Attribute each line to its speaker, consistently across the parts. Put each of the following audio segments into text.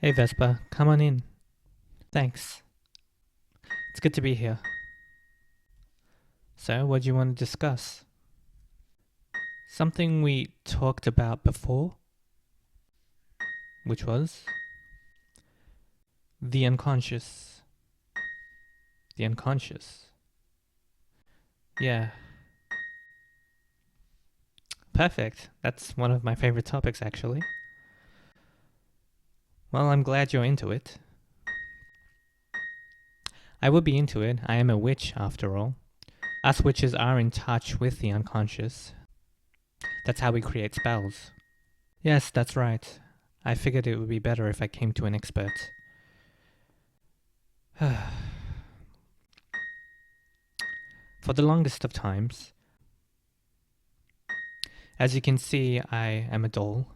Speaker 1: Hey Vespa, come on in. Thanks. It's good to be here. So, what do you want to discuss? Something we talked about before, which was the unconscious. The unconscious. Yeah, perfect. That's one of my favorite topics, actually. Well, I'm glad you're into it. I would be into it. I am a witch, after all. Us witches are in touch with the unconscious. That's how we create spells. Yes, that's right. I figured it would be better if I came to an expert. For the longest of times, as you can see, I am a doll,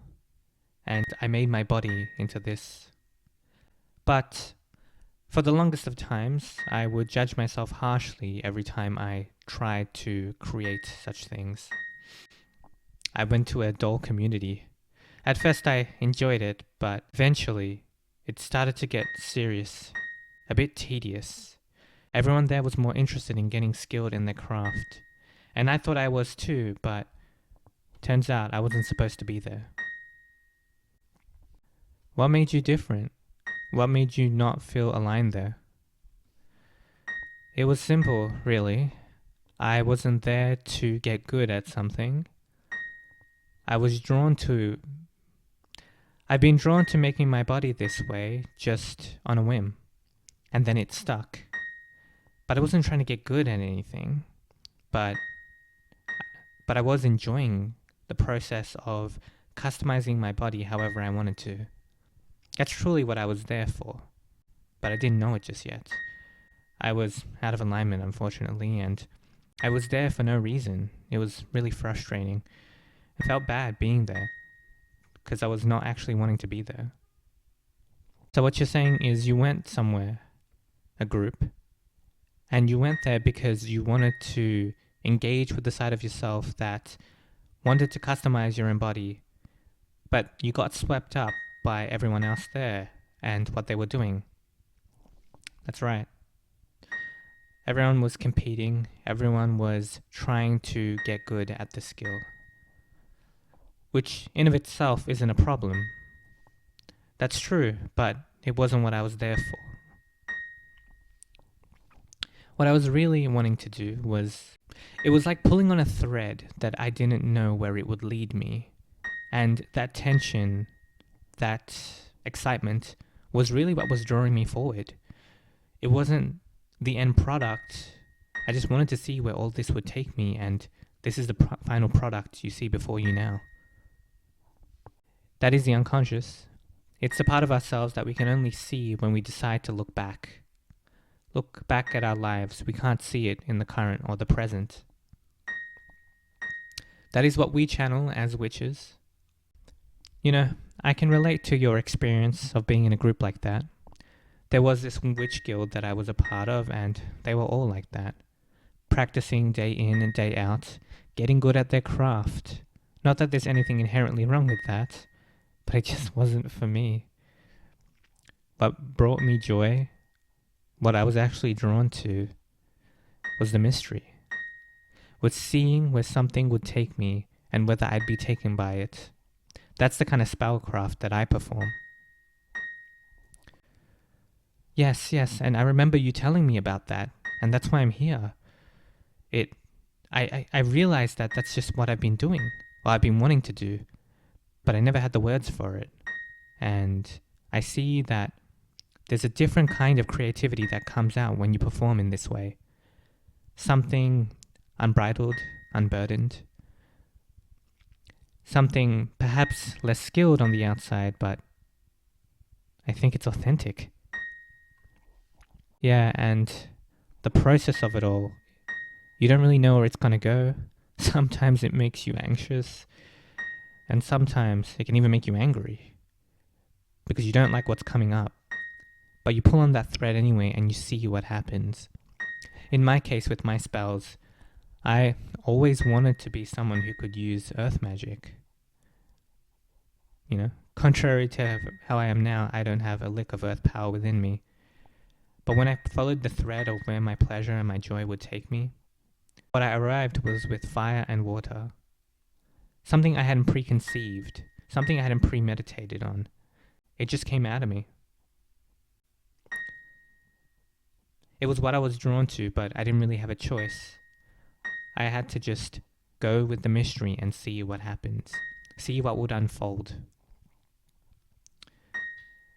Speaker 1: and I made my body into this. But for the longest of times, I would judge myself harshly every time I tried to create such things. I went to a doll community. At first, I enjoyed it, but eventually, it started to get serious, a bit tedious. Everyone there was more interested in getting skilled in their craft, and I thought I was too, but turns out I wasn't supposed to be there. What made you different? What made you not feel aligned there? It was simple, really. I wasn't there to get good at something. I was drawn to. I've been drawn to making my body this way just on a whim, and then it stuck. But I wasn't trying to get good at anything, but I was enjoying the process of customizing my body however I wanted to. That's truly what I was there for, but I didn't know it just yet. I was out of alignment, unfortunately, and I was there for no reason. It was really frustrating. I felt bad being there because I was not actually wanting to be there. So, what you're saying is you went somewhere, a group, and you went there because you wanted to engage with the side of yourself that wanted to customize your own body, but you got swept up by everyone else there and what they were doing. That's right. Everyone was competing, everyone was trying to get good at the skill, which in of itself isn't a problem. That's true, but it wasn't what I was there for. What I was really wanting to do was, it was like pulling on a thread that I didn't know where it would lead me. And that tension, that excitement, was really what was drawing me forward. It wasn't the end product. I just wanted to see where all this would take me, and this is the final product you see before you now. That is the unconscious. It's the part of ourselves that we can only see when we decide to look back. Look back at our lives. We can't see it in the current or the present. That is what we channel as witches. You know, I can relate to your experience of being in a group like that. There was this witch guild that I was a part of, and they were all like that. Practicing day in and day out, getting good at their craft. Not that there's anything inherently wrong with that, but it just wasn't for me. What brought me joy, what I was actually drawn to, was the mystery. Was seeing where something would take me and whether I'd be taken by it. That's the kind of spellcraft that I perform. Yes, and I remember you telling me about that, and that's why I'm here. I realized that that's just what I've been doing, what I've been wanting to do, but I never had the words for it. And I see that there's a different kind of creativity that comes out when you perform in this way. Something unbridled, unburdened. Something perhaps less skilled on the outside, but I think it's authentic. Yeah, and the process of it all, you don't really know where it's going to go. Sometimes it makes you anxious, and sometimes it can even make you angry because you don't like what's coming up. But you pull on that thread anyway and you see what happens. In my case, with my spells, I always wanted to be someone who could use earth magic. You know, Contrary to how I am now, I don't have a lick of earth power within me. But when I followed the thread of where my pleasure and my joy would take me, what I arrived was with fire and water. Something I hadn't preconceived, something I hadn't premeditated on. It just came out of me. It was what I was drawn to, but I didn't really have a choice. I had to just go with the mystery and see what happens, see what would unfold.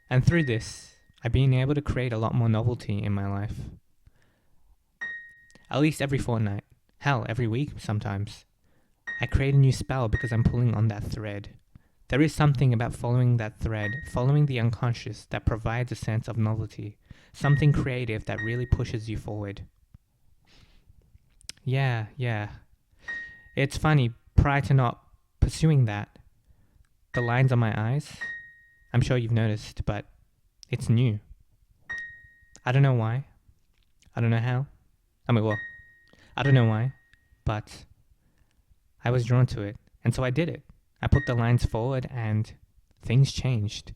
Speaker 1: And through this, I've been able to create a lot more novelty in my life. At least every fortnight. Hell, every week sometimes. I create a new spell because I'm pulling on that thread. There is something about following that thread, following the unconscious, that provides a sense of novelty. Something creative that really pushes you forward. Yeah. It's funny, prior to not pursuing that, the lines on my eyes, I'm sure you've noticed, but it's new. I don't know why. I don't know how. I don't know why, but I was drawn to it, and so I did it. I put the lines forward and things changed.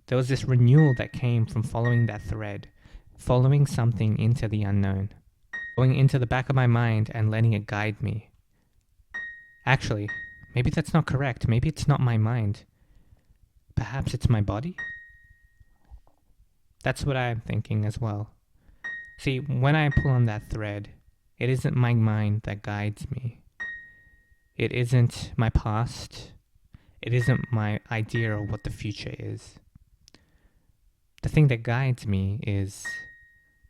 Speaker 1: There was this renewal that came from following that thread, following something into the unknown, going into the back of my mind and letting it guide me. Actually, maybe that's not correct. Maybe it's not my mind. Perhaps it's my body? That's what I'm thinking as well. See, when I pull on that thread, it isn't my mind that guides me. It isn't my past. It isn't my idea of what the future is. The thing that guides me is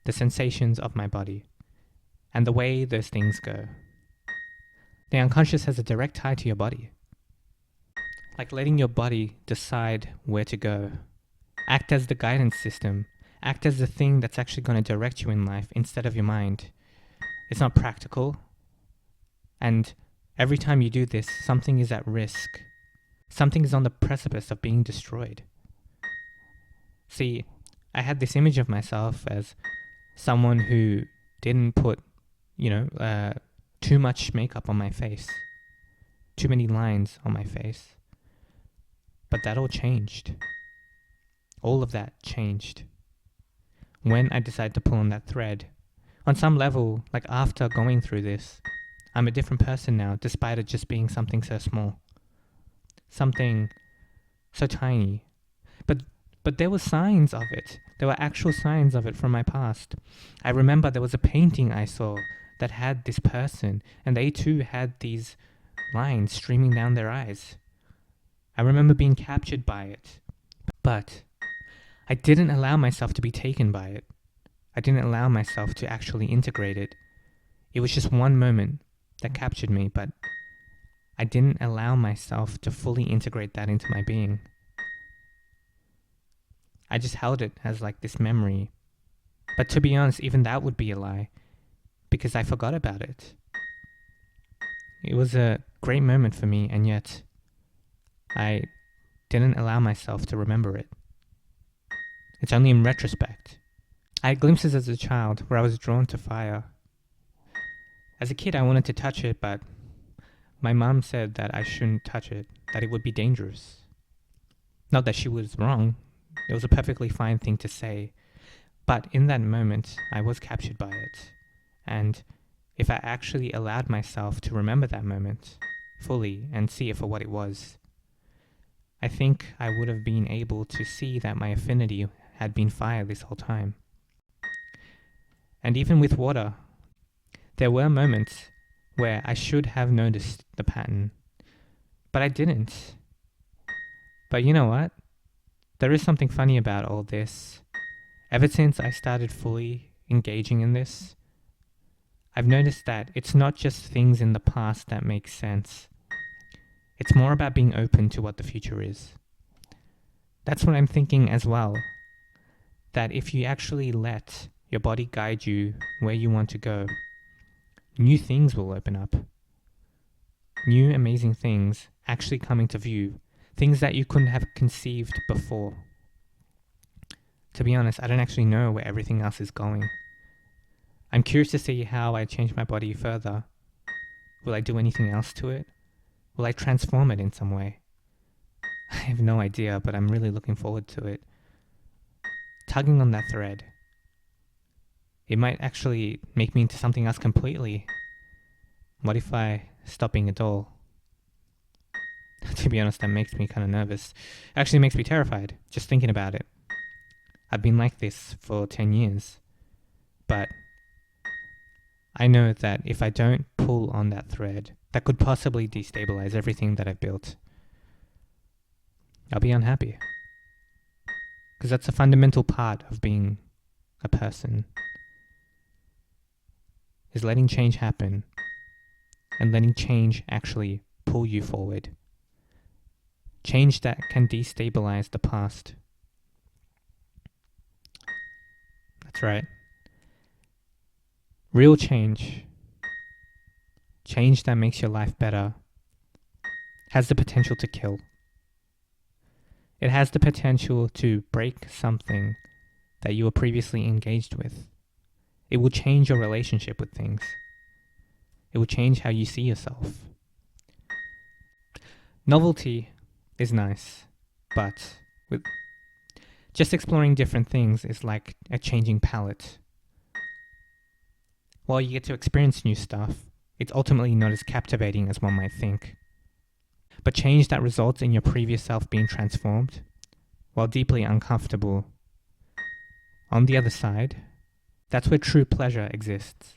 Speaker 1: the sensations of my body and the way those things go. The unconscious has a direct tie to your body. Like letting your body decide where to go. Act as the guidance system. Act as the thing that's actually going to direct you in life instead of your mind. It's not practical. And every time you do this, something is at risk. Something is on the precipice of being destroyed. See, I had this image of myself as someone who didn't put, too much makeup on my face. Too many lines on my face. But that all changed. All of that changed. When I decided to pull on that thread. On some level, like after going through this, I'm a different person now, despite it just being something so small. Something so tiny. But there were signs of it. There were actual signs of it from my past. I remember there was a painting I saw that had this person, and they too had these lines streaming down their eyes. I remember being captured by it. But I didn't allow myself to be taken by it. I didn't allow myself to actually integrate it. It was just one moment that captured me, but I didn't allow myself to fully integrate that into my being. I just held it as like this memory. But to be honest, even that would be a lie, because I forgot about it. It was a great moment for me, and yet I didn't allow myself to remember it. It's only in retrospect. I had glimpses as a child where I was drawn to fire. As a kid, I wanted to touch it, but my mom said that I shouldn't touch it, that it would be dangerous. Not that she was wrong. It was a perfectly fine thing to say. But in that moment, I was captured by it. And if I actually allowed myself to remember that moment fully and see it for what it was, I think I would have been able to see that my affinity had been fire this whole time. And even with water, there were moments where I should have noticed the pattern, but I didn't. But you know what? There is something funny about all this. Ever since I started fully engaging in this, I've noticed that it's not just things in the past that make sense. It's more about being open to what the future is. That's what I'm thinking as well. That if you actually let your body guide you where you want to go, new things will open up. New amazing things actually coming to view. Things that you couldn't have conceived before. To be honest, I don't actually know where everything else is going. I'm curious to see how I change my body further. Will I do anything else to it? Will I transform it in some way? I have no idea, but I'm really looking forward to it. Tugging on that thread. It might actually make me into something else completely. What if I stop being a doll? To be honest, that makes me kind of nervous. Actually, makes me terrified just thinking about it. I've been like this for 10 years. But I know that if I don't pull on that thread, that could possibly destabilize everything that I've built. I'll be unhappy. Because that's a fundamental part of being a person, is letting change happen and letting change actually pull you forward. Change that can destabilize the past. That's right. Real change, change that makes your life better, has the potential to kill. It has the potential to break something that you were previously engaged with. It will change your relationship with things. It will change how you see yourself. Novelty is nice, but with just exploring different things is like a changing palette. While you get to experience new stuff, it's ultimately not as captivating as one might think. But change that results in your previous self being transformed, while deeply uncomfortable, on the other side, that's where true pleasure exists.